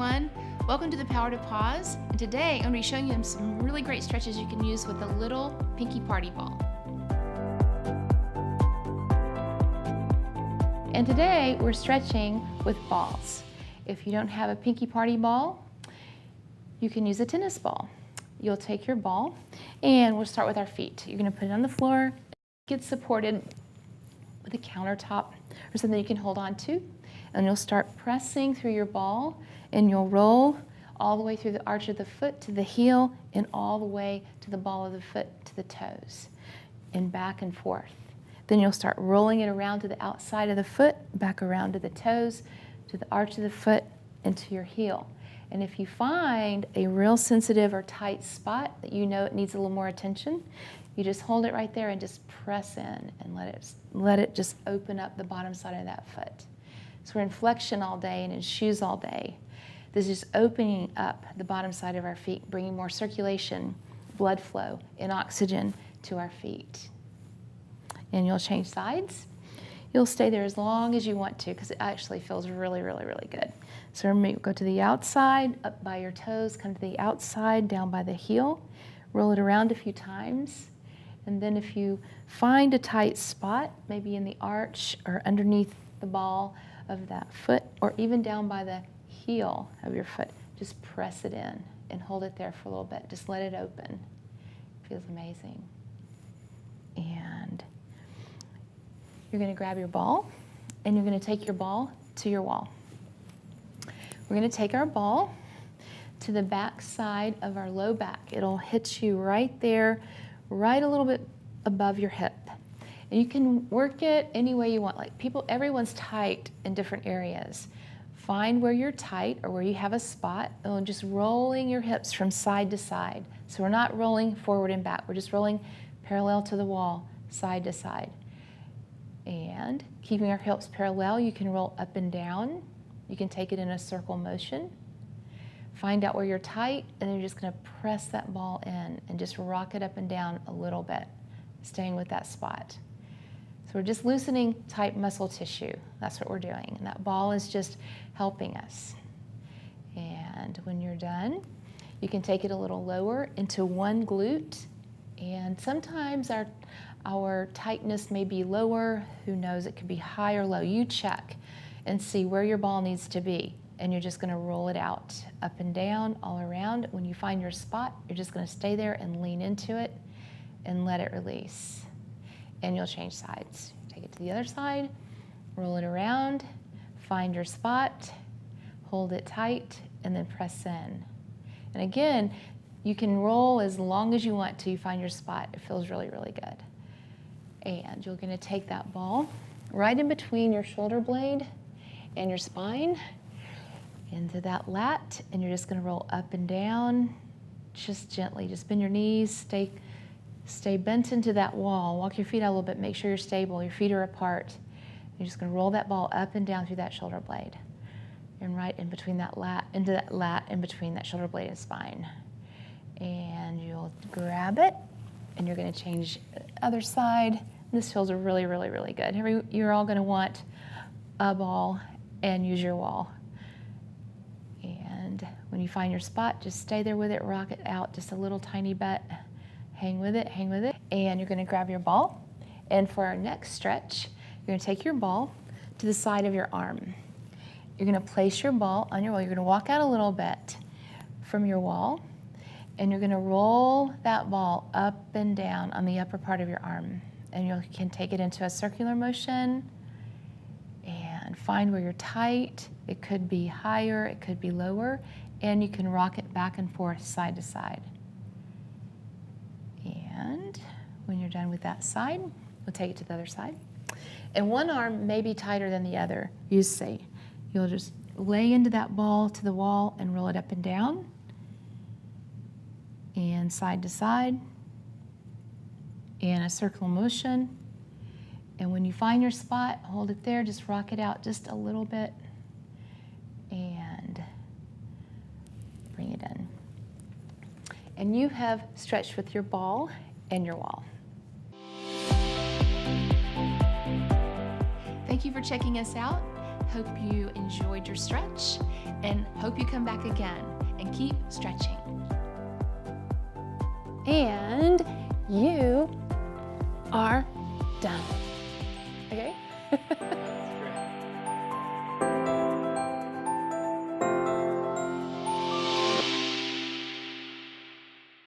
everyone. Welcome to the Power to Pause. And today I'm going to be showing you some really great stretches you can use with a little pinky party ball. And today we're stretching with balls. If you don't have a pinky party ball, you can use a tennis ball. You'll take your ball and we'll start with our feet. You're going to put it on the floor, get supported with a countertop or something you can hold on to. And you'll start pressing through your ball and you'll roll all the way through the arch of the foot to the heel and all the way to the ball of the foot to the toes and back and forth. Then you'll start rolling it around to the outside of the foot, back around to the toes, to the arch of the foot, and to your heel. And if you find a real sensitive or tight spot that you know it needs a little more attention, you just hold it right there and just press in and let it just open up the bottom side of that foot. So we're in flexion all day and in shoes all day. This is opening up the bottom side of our feet, bringing more circulation, blood flow, and oxygen to our feet. And you'll change sides. You'll stay there as long as you want to because it actually feels really, really, really good. So remember, go to the outside, up by your toes, come to the outside, down by the heel, roll it around a few times. And then if you find a tight spot, maybe in the arch or underneath the ball of that foot, or even down by the heel of your foot, just press it in and hold it there for a little bit. Just let it open. It feels amazing. And you're going to grab your ball and you're going to take your ball to your wall. We're going to take our ball to the back side of our low back. It'll hit you right there, right a little bit above your hip. And you can work it any way you want. Like everyone's tight in different areas. Find where you're tight or where you have a spot and just rolling your hips from side to side. So we're not rolling forward and back. We're just rolling parallel to the wall, side to side. And keeping our hips parallel, you can roll up and down. You can take it in a circle motion. Find out where you're tight, and then you're just going to press that ball in and just rock it up and down a little bit, staying with that spot. So we're just loosening tight muscle tissue. That's what we're doing. And that ball is just helping us. And when you're done, you can take it a little lower into one glute. And sometimes our tightness may be lower. Who knows? It could be high or low. You check and see where your ball needs to be. And you're just going to roll it out, up and down, all around. When you find your spot, you're just going to stay there and lean into it and let it release. And you'll change sides. Take it to the other side, roll it around, find your spot, hold it tight, and then press in. And again, you can roll as long as you want till you find your spot. It feels really, really good. And you're going to take that ball right in between your shoulder blade and your spine into that lat, and you're just going to roll up and down, just gently. Just bend your knees, stay bent into that wall. Walk your feet out a little bit. Make sure you're stable. Your feet are apart. You're just going to roll that ball up and down through that shoulder blade, and right in between that lat, into that lat in between that shoulder blade and spine. And you'll grab it, and you're going to change the other side. This feels really, really, really good. You're all going to want a ball and use your wall. And when you find your spot, just stay there with it, rock it out just a little tiny bit. Hang with it, hang with it. And you're going to grab your ball. And for our next stretch, you're going to take your ball to the side of your arm. You're going to place your ball on your wall. You're going to walk out a little bit from your wall, and you're going to roll that ball up and down on the upper part of your arm. And you can take it into a circular motion and find where you're tight. It could be higher, it could be lower, and you can rock it back and forth, side to side. And when you're done with that side, we'll take it to the other side. And one arm may be tighter than the other. You see, you'll just lay into that ball to the wall and roll it up and down, and side to side, in a circular motion. And when you find your spot, hold it there, just rock it out just a little bit, and bring it in. And you have stretched with your ball and your wall. Thank you for checking us out. Hope you enjoyed your stretch and hope you come back again and keep stretching. And you are done. Okay?